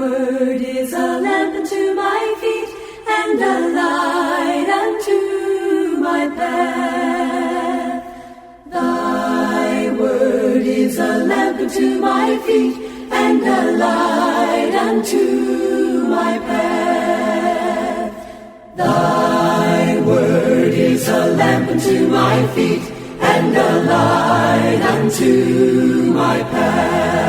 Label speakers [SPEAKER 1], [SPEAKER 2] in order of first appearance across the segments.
[SPEAKER 1] word is a lamp unto my feet, and a light unto my path. Thy word is a lamp unto my feet, and a light unto my path. Thy word is a lamp unto my feet, and a light unto my path.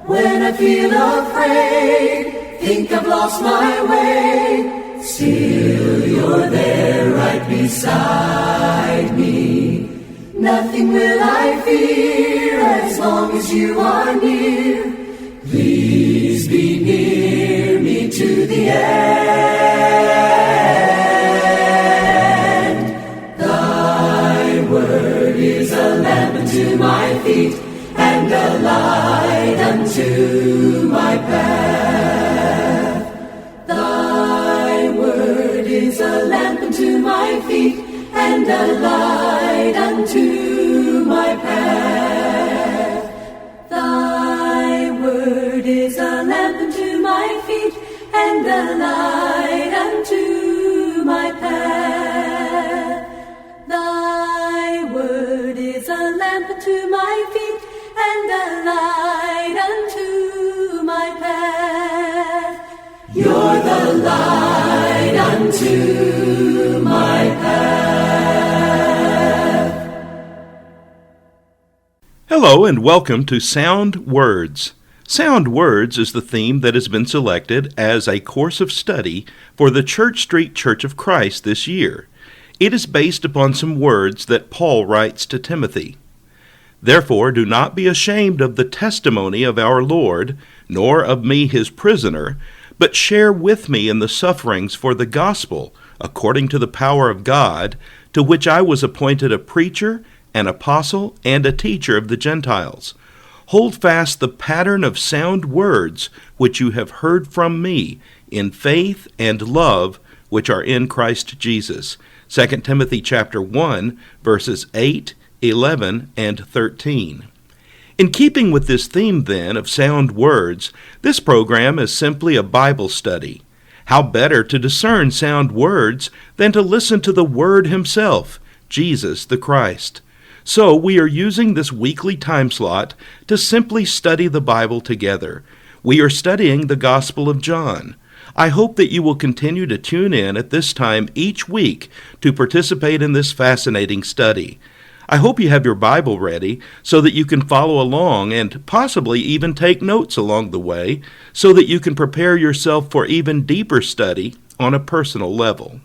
[SPEAKER 1] When I feel afraid, think I've lost my way, still you're there right beside me. Nothing will I fear as long as you are near. Please be near me to the end. Thy word is a lamp unto my feet, and a light unto my path. Thy word is a lamp unto my feet, and a light unto my path. Thy word is a lamp unto my feet, and a light unto my path. Thy word is a lamp unto my feet, and a light unto my path. You're the light unto my path.
[SPEAKER 2] Hello and welcome to Sound Words. Sound Words is the theme that has been selected as a course of study for the Church Street Church of Christ this year. It is based upon some words that Paul writes to Timothy. Therefore, do not be ashamed of the testimony of our Lord, nor of me his prisoner, but share with me in the sufferings for the gospel, according to the power of God, to which I was appointed a preacher, an apostle, and a teacher of the Gentiles. Hold fast the pattern of sound words which you have heard from me, in faith and love which are in Christ Jesus. 2 Timothy chapter 1, verses 8, 11, and 13. In keeping with this theme, then, of sound words, this program is simply a Bible study. How better to discern sound words than to listen to the Word Himself, Jesus the Christ? So we are using this weekly time slot to simply study the Bible together. We are studying the Gospel of John. I hope that you will continue to tune in at this time each week to participate in this fascinating study. I hope you have your Bible ready so that you can follow along and possibly even take notes along the way so that you can prepare yourself for even deeper study on a personal level.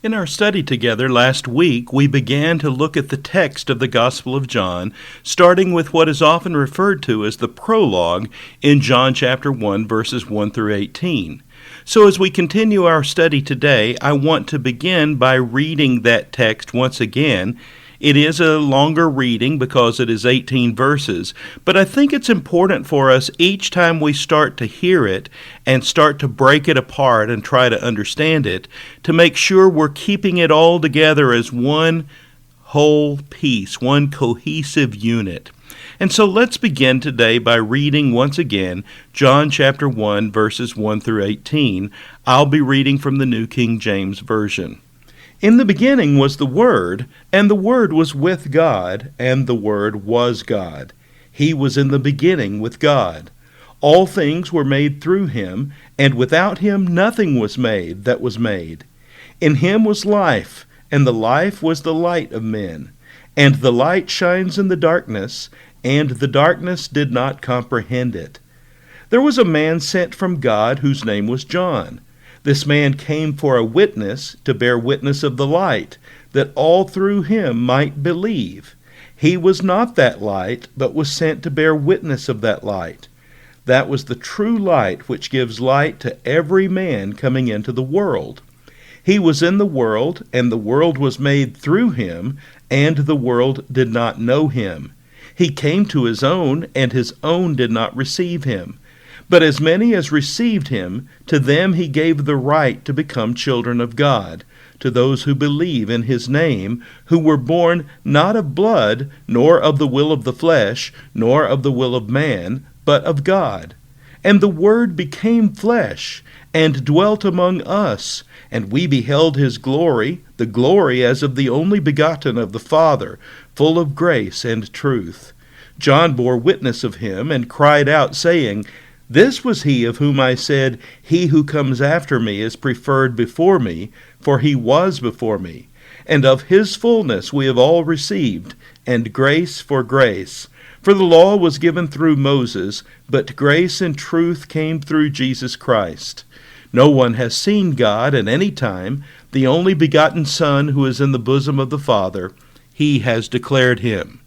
[SPEAKER 2] In our study together last week, we began to look at the text of the Gospel of John, starting with what is often referred to as the Prologue in John chapter 1, verses 1 through 18. So as we continue our study today, I want to begin by reading that text once again. It is a longer reading because it is 18 verses, but I think it's important for us each time we start to hear it and start to break it apart and try to understand it, to make sure we're keeping it all together as one whole piece, one cohesive unit. And so let's begin today by reading once again John chapter 1, verses 1 through 18. I'll be reading from the New King James Version. In the beginning was the Word, and the Word was with God, and the Word was God. He was in the beginning with God. All things were made through him, and without him nothing was made that was made. In him was life, and the life was the light of men. And the light shines in the darkness, and the darkness did not comprehend it. There was a man sent from God whose name was John. This man came for a witness, to bear witness of the light, that all through him might believe. He was not that light, but was sent to bear witness of that light. That was the true light which gives light to every man coming into the world. He was in the world, and the world was made through him, and the world did not know him. He came to his own, and his own did not receive him. But as many as received him, to them he gave the right to become children of God, to those who believe in his name, who were born not of blood, nor of the will of the flesh, nor of the will of man, but of God. And the Word became flesh, and dwelt among us, and we beheld his glory, the glory as of the only begotten of the Father, full of grace and truth. John bore witness of him, and cried out, saying, This was he of whom I said, He who comes after me is preferred before me, for he was before me. And of his fullness we have all received, and grace for grace. For the law was given through Moses, but grace and truth came through Jesus Christ. No one has seen God at any time. The only begotten Son who is in the bosom of the Father, he has declared him.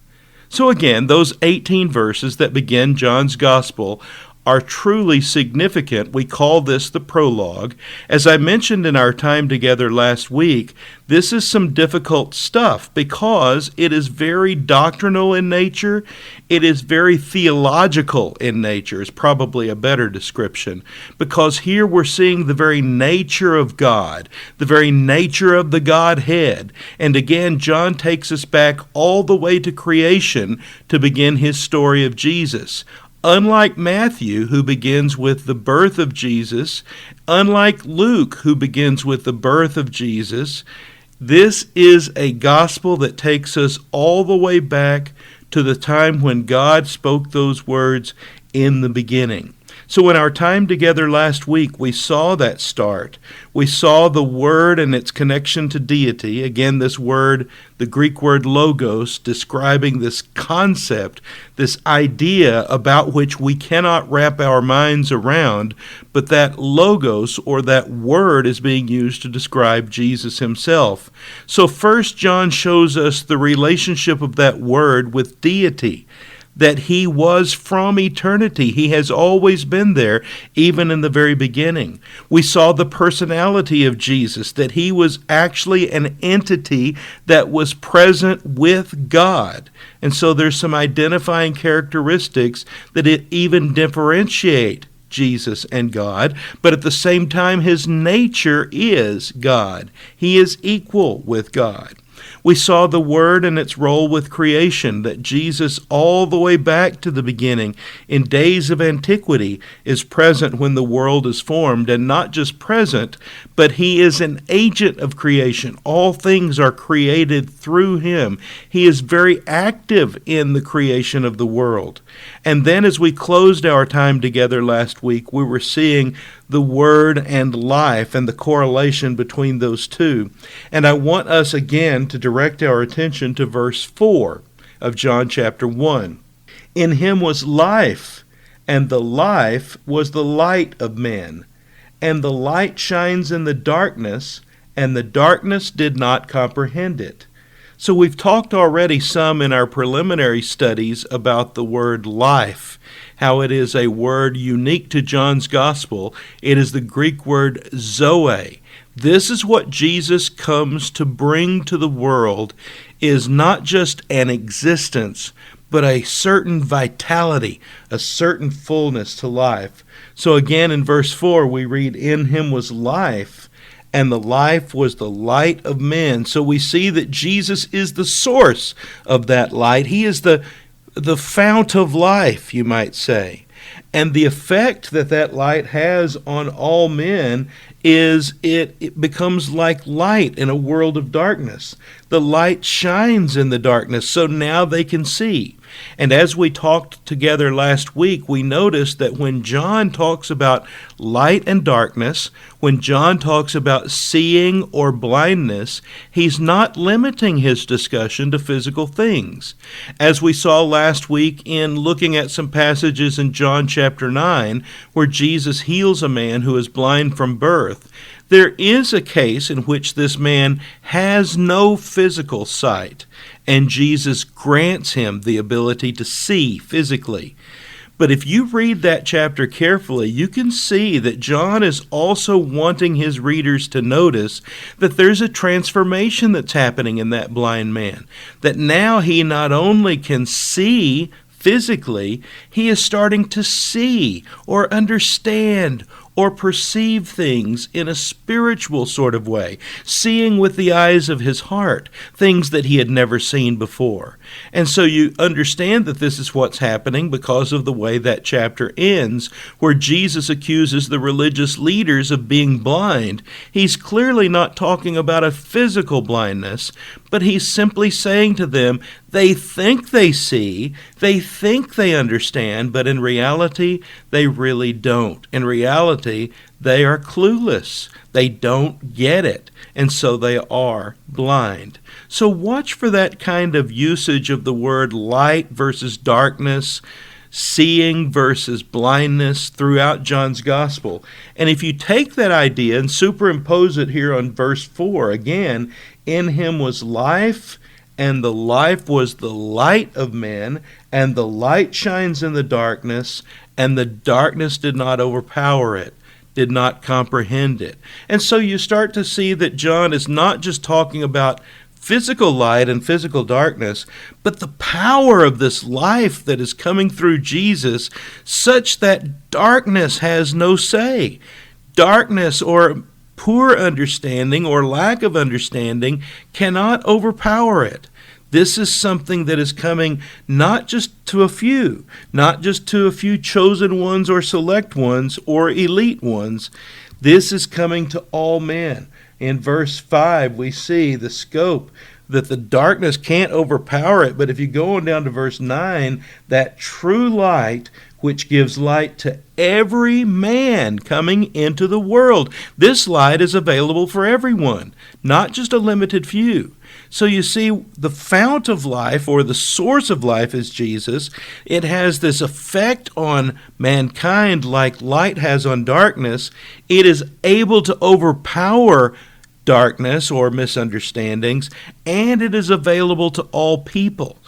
[SPEAKER 2] So again, those 18 verses that begin John's Gospel are truly significant. We call this the prologue. As I mentioned in our time together last week, this is some difficult stuff because it is very doctrinal in nature. It is very theological in nature, is probably a better description, because here we're seeing the very nature of God, the very nature of the Godhead. And again, John takes us back all the way to creation to begin his story of Jesus. Unlike Matthew, who begins with the birth of Jesus, unlike Luke, who begins with the birth of Jesus, this is a gospel that takes us all the way back to the time when God spoke those words in the beginning. So in our time together last week, we saw that start. We saw the Word and its connection to deity. Again, this word, the Greek word logos, describing this concept, this idea about which we cannot wrap our minds around, but that logos, or that word, is being used to describe Jesus himself. So first, John shows us the relationship of that word with deity, that he was from eternity. He has always been there, even in the very beginning. We saw the personality of Jesus, that he was actually an entity that was present with God. And so there's some identifying characteristics that it even differentiate Jesus and God, but at the same time, his nature is God. He is equal with God. We saw the Word and its role with creation, that Jesus, all the way back to the beginning, in days of antiquity, is present when the world is formed, and not just present, but he is an agent of creation. All things are created through him. He is very active in the creation of the world. And then as we closed our time together last week, we were seeing the Word and life and the correlation between those two. And I want us again to direct our attention to verse 4 of John chapter 1. In him was life, and the life was the light of men. And the light shines in the darkness, and the darkness did not comprehend it. So we've talked already some in our preliminary studies about the word life, how it is a word unique to John's gospel. It is the Greek word zoe. This is what Jesus comes to bring to the world, is not just an existence, but a certain vitality, a certain fullness to life. So again in verse 4 we read, in him was life, and the life was the light of men. So we see that Jesus is the source of that light. He is the fount of life, you might say. And the effect that that light has on all men is it becomes like light in a world of darkness. The light shines in the darkness, so now they can see. And as we talked together last week, we noticed that when John talks about light and darkness, when John talks about seeing or blindness, he's not limiting his discussion to physical things. As we saw last week in looking at some passages in John chapter 9, where Jesus heals a man who is blind from birth, there is a case in which this man has no physical sight, and Jesus grants him the ability to see physically. But if you read that chapter carefully, you can see that John is also wanting his readers to notice that there's a transformation that's happening in that blind man. That now he not only can see physically, he is starting to see or understand or perceive things in a spiritual sort of way, seeing with the eyes of his heart, things that he had never seen before. And so you understand that this is what's happening because of the way that chapter ends, where Jesus accuses the religious leaders of being blind. He's clearly not talking about a physical blindness, but he's simply saying to them, they think they see, they think they understand, but in reality, they really don't. In reality, they are clueless. They don't get it, and so they are blind. So watch for that kind of usage of the word light versus darkness, seeing versus blindness throughout John's gospel. And if you take that idea and superimpose it here on verse 4, again, in him was life, and the life was the light of men, and the light shines in the darkness, and the darkness did not overpower it, did not comprehend it. And so you start to see that John is not just talking about physical light and physical darkness, but the power of this life that is coming through Jesus, such that darkness has no say. Darkness or poor understanding or lack of understanding cannot overpower it. This is something that is coming not just to a few, not just to a few chosen ones or select ones or elite ones. This is coming to all men. In verse 5, we see the scope that the darkness can't overpower it. But if you go on down to verse 9, that true light which gives light to every man coming into the world. This light is available for everyone, not just a limited few. So you see, the fount of life, or the source of life, is Jesus. It has this effect on mankind like light has on darkness. It is able to overpower darkness or misunderstandings, and it is available to all people.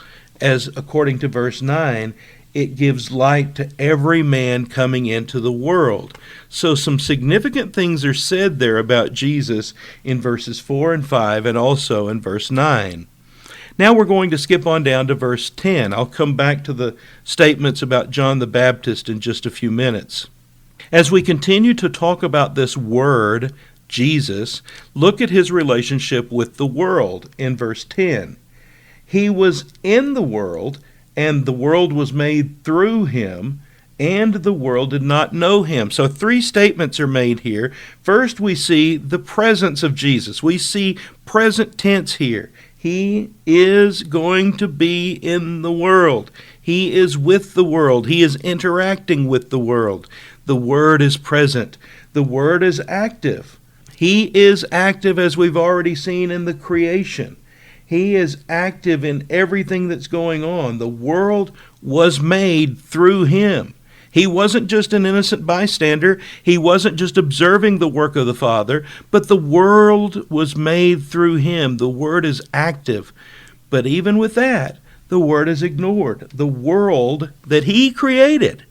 [SPEAKER 2] As according to verse 9, it gives light to every man coming into the world. So some significant things are said there about Jesus in verses 4 and 5 and also in verse 9. Now we're going to skip on down to verse 10. I'll come back to the statements about John the Baptist in just a few minutes. As we continue to talk about this word, Jesus, look at his relationship with the world in verse 10. He was in the world, and the world was made through him, and the world did not know him. So 3 statements are made here. First, we see the presence of Jesus. We see present tense here. He is going to be in the world. He is with the world. He is interacting with the world. The Word is present. The Word is active. He is active, as we've already seen in the creation. He is active in everything that's going on. The world was made through him. He wasn't just an innocent bystander. He wasn't just observing the work of the Father, but the world was made through him. The Word is active. But even with that, the Word is ignored. The world that he created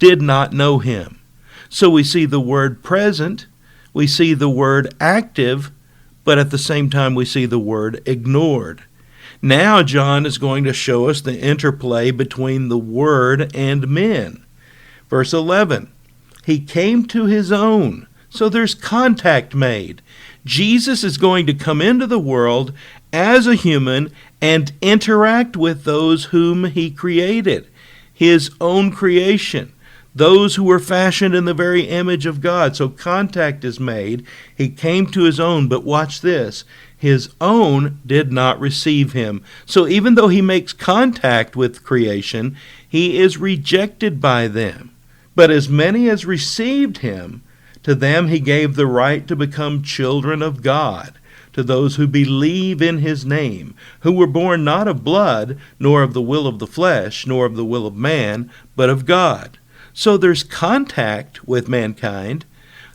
[SPEAKER 2] did not know him. So we see the Word present. We see the Word active. But at the same time, we see the word ignored. Now John is going to show us the interplay between the Word and men. Verse 11, he came to his own. So there's contact made. Jesus is going to come into the world as a human and interact with those whom he created, his own creation. Those who were fashioned in the very image of God. So contact is made. He came to his own, but watch this. His own did not receive him. So even though he makes contact with creation, he is rejected by them. But as many as received him, to them he gave the right to become children of God, to those who believe in his name, who were born not of blood, nor of the will of the flesh, nor of the will of man, but of God. So there's contact with mankind,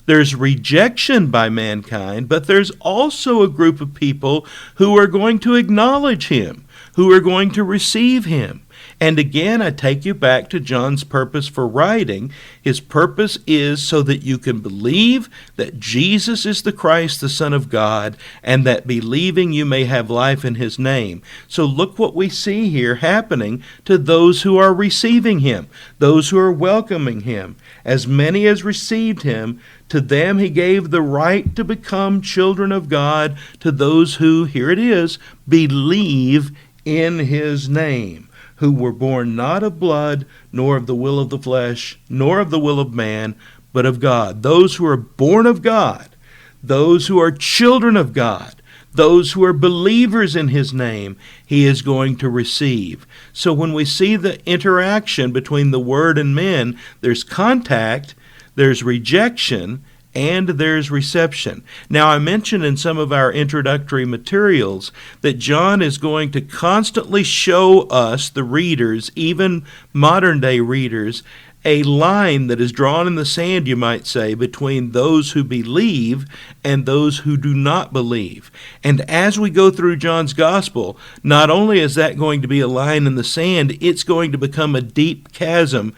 [SPEAKER 2] there's rejection by mankind, but there's also a group of people who are going to acknowledge him, who are going to receive him. And again, I take you back to John's purpose for writing. His purpose is so that you can believe that Jesus is the Christ, the Son of God, and that believing you may have life in his name. So look what we see here happening to those who are receiving him, those who are welcoming him. As many as received him, to them he gave the right to become children of God, to those who, here it is, believe in his name, who were born not of blood, nor of the will of the flesh, nor of the will of man, but of God. Those who are born of God, those who are children of God, those who are believers in his name, he is going to receive. So when we see the interaction between the Word and men, there's contact, there's rejection, and there's reception. Now, I mentioned in some of our introductory materials that John is going to constantly show us, the readers, even modern-day readers, a line that is drawn in the sand, you might say, between those who believe and those who do not believe. And as we go through John's gospel, not only is that going to be a line in the sand, it's going to become a deep chasm,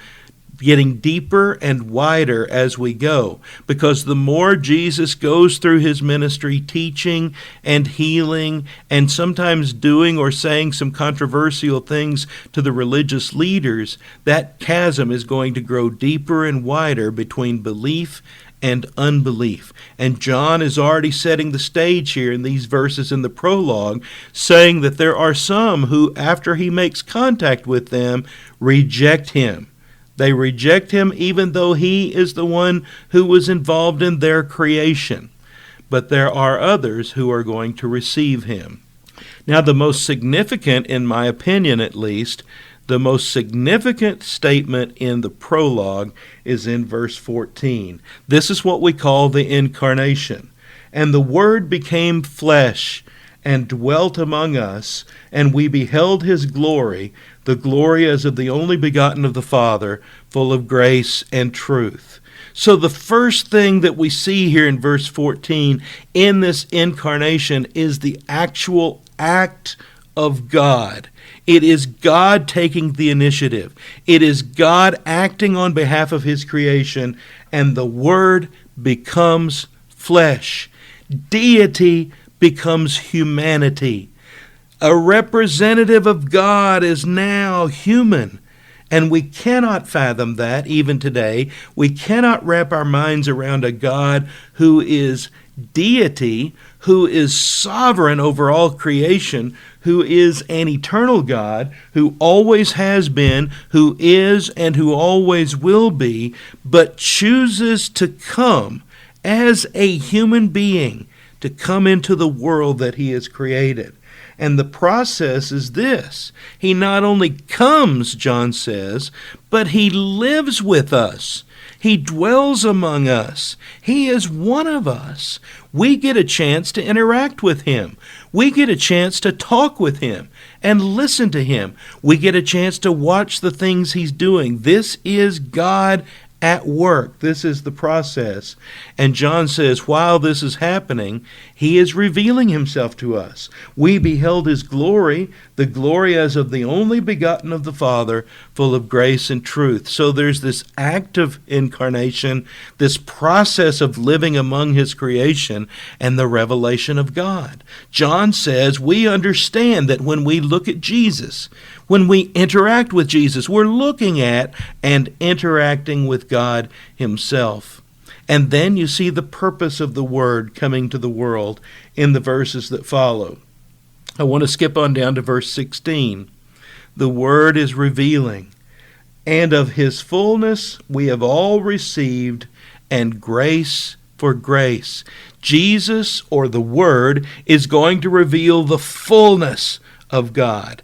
[SPEAKER 2] getting deeper and wider as we go, because the more Jesus goes through his ministry teaching and healing and sometimes doing or saying some controversial things to the religious leaders, that chasm is going to grow deeper and wider between belief and unbelief. And John is already setting the stage here in these verses in the prologue, saying that there are some who, after he makes contact with them, reject him. They reject him even though he is the one who was involved in their creation. But there are others who are going to receive him. Now, the most significant, in my opinion at least, the most significant statement in the prologue is in verse 14. This is what we call the Incarnation. And the Word became flesh and dwelt among us, and we beheld his glory, the glory as of the only begotten of the Father, full of grace and truth. So the first thing that we see here in verse 14 in this incarnation is the actual act of God. It is God taking the initiative. It is God acting on behalf of his creation, and the Word becomes flesh. Deity becomes humanity. A representative of God is now human. And we cannot fathom that even today. We cannot wrap our minds around a God who is deity, who is sovereign over all creation, who is an eternal God, who always has been, who is, and who always will be, but chooses to come as a human being, to come into the world that he has created. And the process is this. He not only comes, John says, but he lives with us. He dwells among us. He is one of us. We get a chance to interact with him. We get a chance to talk with him and listen to him. We get a chance to watch the things he's doing. This is God at work. This is the process. And John says, while this is happening, he is revealing himself to us. We beheld his glory, the glory as of the only begotten of the Father, full of grace and truth. So there's this act of incarnation, this process of living among his creation, and the revelation of God. John says we understand that when we look at Jesus, when we interact with Jesus, we're looking at and interacting with God himself. And then you see the purpose of the Word coming to the world in the verses that follow. I want to skip on down to verse 16. The Word is revealing, and of his fullness we have all received, and grace for grace. Jesus, or the Word, is going to reveal the fullness of God.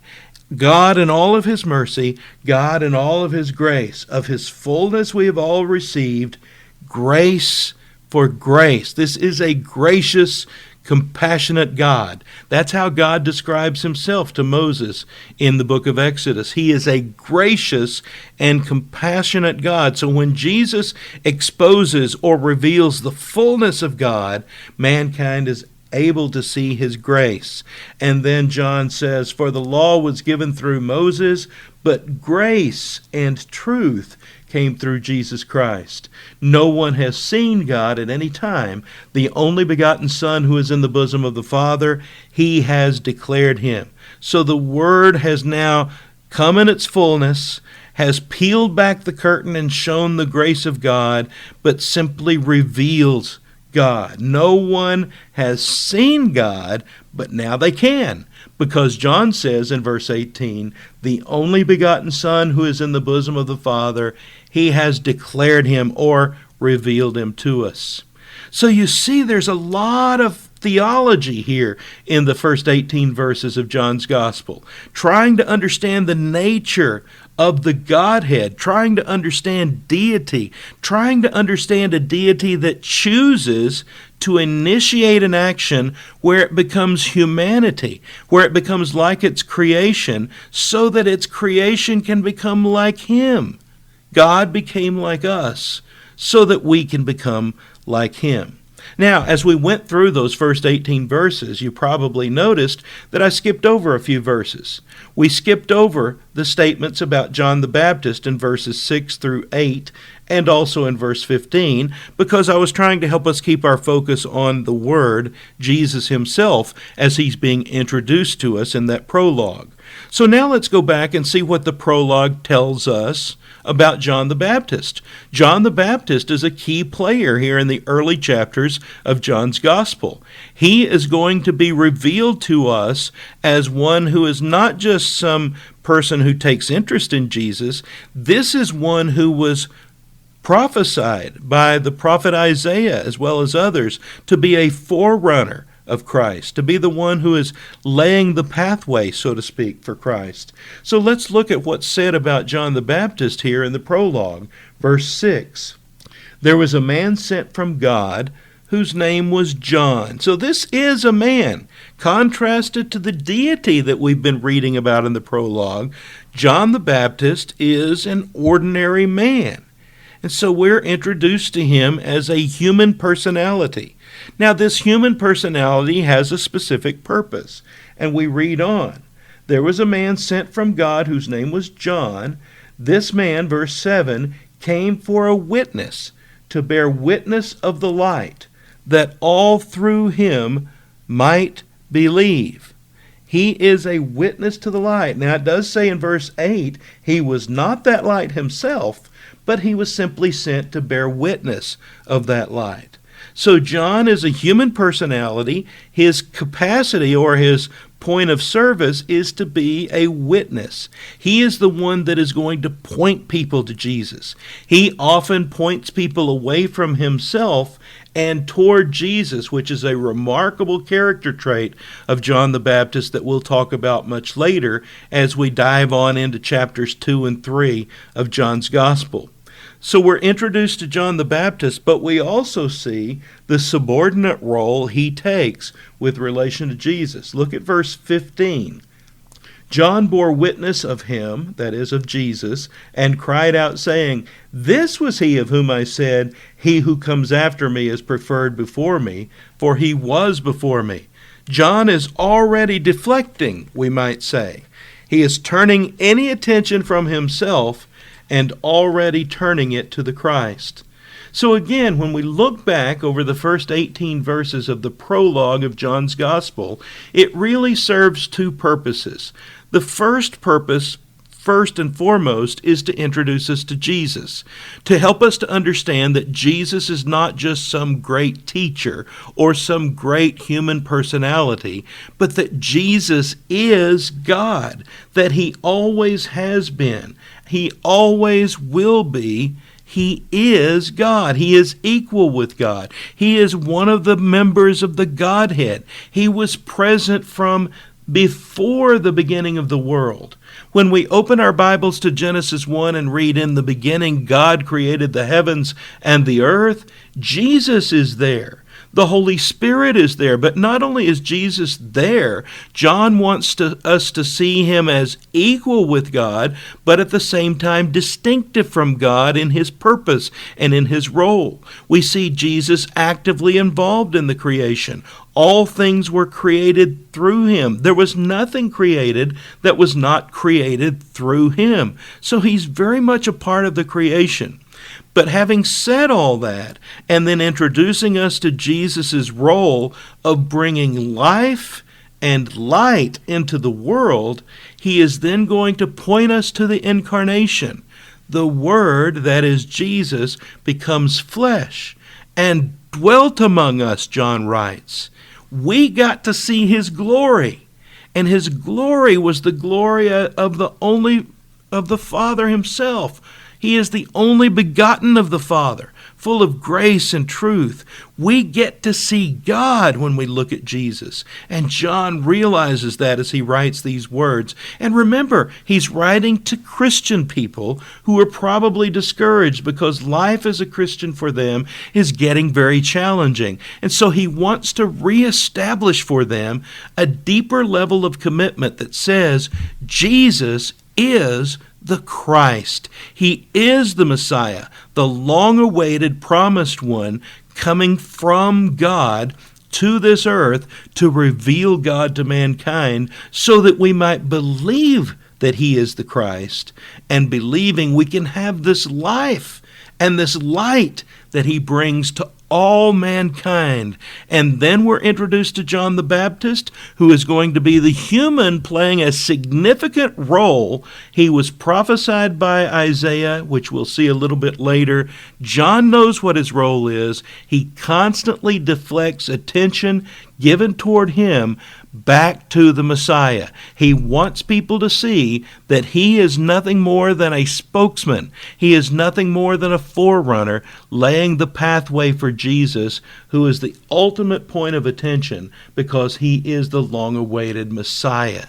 [SPEAKER 2] God in all of his mercy, God in all of his grace. Of his fullness we have all received, grace for grace. This is a gracious, compassionate God. That's how God describes himself to Moses in the book of Exodus. He is a gracious and compassionate God. So when Jesus exposes or reveals the fullness of God, mankind is able to see his grace. And then John says, for the law was given through Moses, but grace and truth came through Jesus Christ. No one has seen God at any time. The only begotten Son who is in the bosom of the Father, he has declared him. So the Word has now come in its fullness, has peeled back the curtain and shown the grace of God, but simply reveals God. No one has seen God, but now they can. Because John says in verse 18, the only begotten Son who is in the bosom of the Father, he has declared him or revealed him to us. So you see, there's a lot of theology here in the first 18 verses of John's Gospel, trying to understand the nature of the Godhead, trying to understand deity, trying to understand a deity that chooses to initiate an action where it becomes humanity, where it becomes like its creation, so that its creation can become like him. God became like us so that we can become like him. Now, as we went through those first 18 verses, you probably noticed that I skipped over a few verses. We skipped over the statements about John the Baptist in verses 6 through 8 and also in verse 15 because I was trying to help us keep our focus on the Word, Jesus himself, as he's being introduced to us in that prologue. So now let's go back and see what the prologue tells us about John the Baptist. John the Baptist is a key player here in the early chapters of John's Gospel. He is going to be revealed to us as one who is not just some person who takes interest in Jesus. This is one who was prophesied by the prophet Isaiah as well as others to be a forerunner of Christ, to be the one who is laying the pathway, so to speak, for Christ. So let's look at what's said about John the Baptist here in the prologue. Verse 6, there was a man sent from God whose name was John. So this is a man, contrasted to the deity that we've been reading about in the prologue. John the Baptist is an ordinary man. And so we're introduced to him as a human personality. Now, this human personality has a specific purpose, and we read on. There was a man sent from God whose name was John. This man, verse 7, came for a witness, to bear witness of the light, that all through him might believe. He is a witness to the light. Now, it does say in verse 8, he was not that light himself, but he was simply sent to bear witness of that light. So John is a human personality. His capacity or his point of service is to be a witness. He is the one that is going to point people to Jesus. He often points people away from himself and toward Jesus, which is a remarkable character trait of John the Baptist that we'll talk about much later as we dive on into chapters 2 and 3 of John's Gospel. So we're introduced to John the Baptist, but we also see the subordinate role he takes with relation to Jesus. Look at verse 15. John bore witness of him, that is, of Jesus, and cried out, saying, this was he of whom I said, he who comes after me is preferred before me, for he was before me. John is already deflecting, we might say. He is turning any attention from himself and already turning it to the Christ. So again, when we look back over the first 18 verses of the prologue of John's Gospel, it really serves two purposes. The first purpose, first and foremost, is to introduce us to Jesus, to help us to understand that Jesus is not just some great teacher or some great human personality, but that Jesus is God, that he always has been, he always will be. He is God. He is equal with God. He is one of the members of the Godhead. He was present from before the beginning of the world. When we open our Bibles to Genesis 1 and read, in the beginning God created the heavens and the earth, Jesus is there. The Holy Spirit is there, but not only is Jesus there, John wants us to see him as equal with God, but at the same time distinctive from God in his purpose and in his role. We see Jesus actively involved in the creation. All things were created through him. There was nothing created that was not created through him. So he's very much a part of the creation. But having said all that, and then introducing us to Jesus' role of bringing life and light into the world, he is then going to point us to the Incarnation. The Word, that is Jesus, becomes flesh and dwelt among us, John writes. We got to see his glory, and his glory was the glory of the Father himself. He is the only begotten of the Father, full of grace and truth. We get to see God when we look at Jesus. And John realizes that as he writes these words. And remember, he's writing to Christian people who are probably discouraged because life as a Christian for them is getting very challenging. And so he wants to reestablish for them a deeper level of commitment that says Jesus is the Christ. He is the Messiah, the long-awaited promised one coming from God to this earth to reveal God to mankind so that we might believe that he is the Christ, and believing we can have this life and this light that he brings to all mankind. And then we're introduced to John the Baptist, who is going to be the human playing a significant role. He was prophesied by Isaiah, which we'll see a little bit later. John knows what his role is. He constantly deflects attention given toward him back to the Messiah. He wants people to see that he is nothing more than a spokesman. He is nothing more than a forerunner, laying the pathway for Jesus, who is the ultimate point of attention because he is the long-awaited Messiah.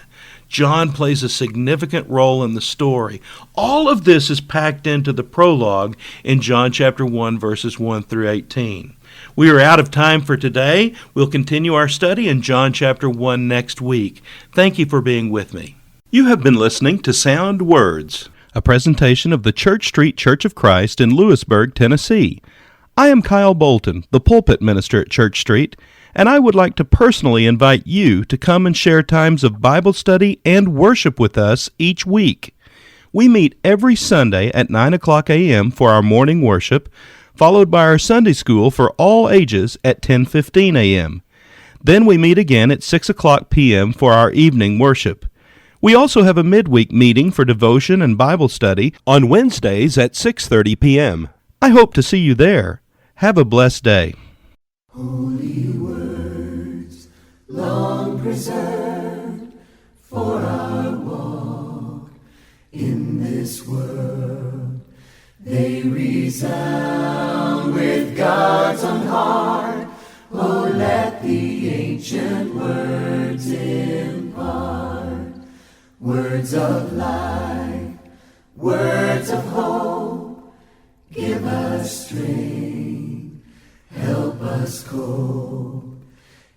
[SPEAKER 2] John plays a significant role in the story. All of this is packed into the prologue in John chapter 1, verses 1 through 18. We are out of time for today. We'll continue our study in John chapter 1 next week. Thank you for being with me. You have been listening to Sound Words, a presentation of the Church Street Church of Christ in Lewisburg, Tennessee. I am Kyle Bolton, the pulpit minister at Church Street, and I would like to personally invite you to come and share times of Bible study and worship with us each week. We meet every Sunday at 9 o'clock a.m. for our morning worship, followed by our Sunday school for all ages at 10:15 a.m. Then we meet again at 6 o'clock p.m. for our evening worship. We also have a midweek meeting for devotion and Bible study on Wednesdays at 6:30 p.m. I hope to see you there. Have a blessed day.
[SPEAKER 1] Holy words, long preserved for our walk in this world. They resound with God's own heart. Oh, let the ancient words impart. Words of life, words of hope. Give us strength, help us cope.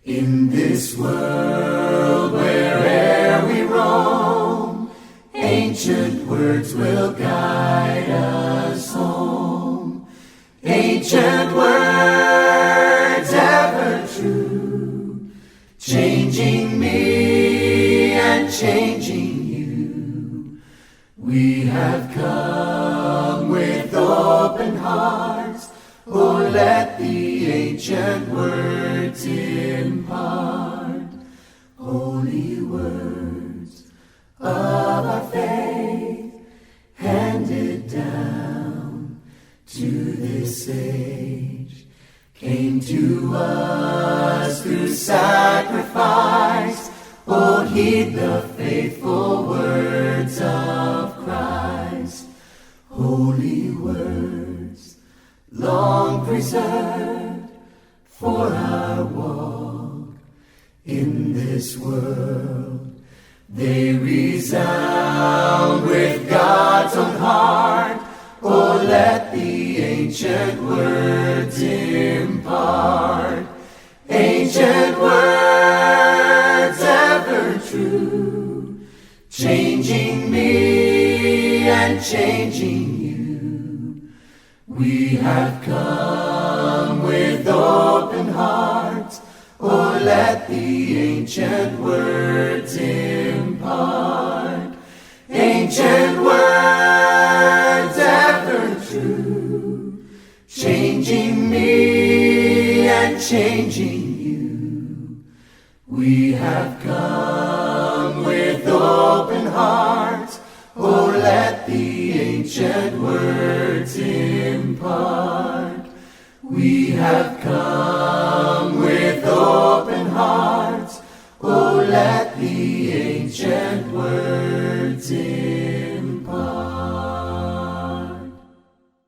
[SPEAKER 1] In this world, where'er we roam, ancient words will guide us home. Ancient words ever true, changing me and changing you. We have come with open hearts. Oh, let the ancient words impart. Holy words of our faith, handed down to this age, came to us through sacrifice. Oh, heed the faithful words of Christ. Holy words, long preserved for our walk in this world. They resound with God's own heart. Oh, let the ancient words impart. ancient words ever true, changing me and changing you. We have come with open hearts, oh, let the ancient words impart. Ancient words ever true, changing me and changing you. We have come with open hearts, oh, let the ancient words impart. We have come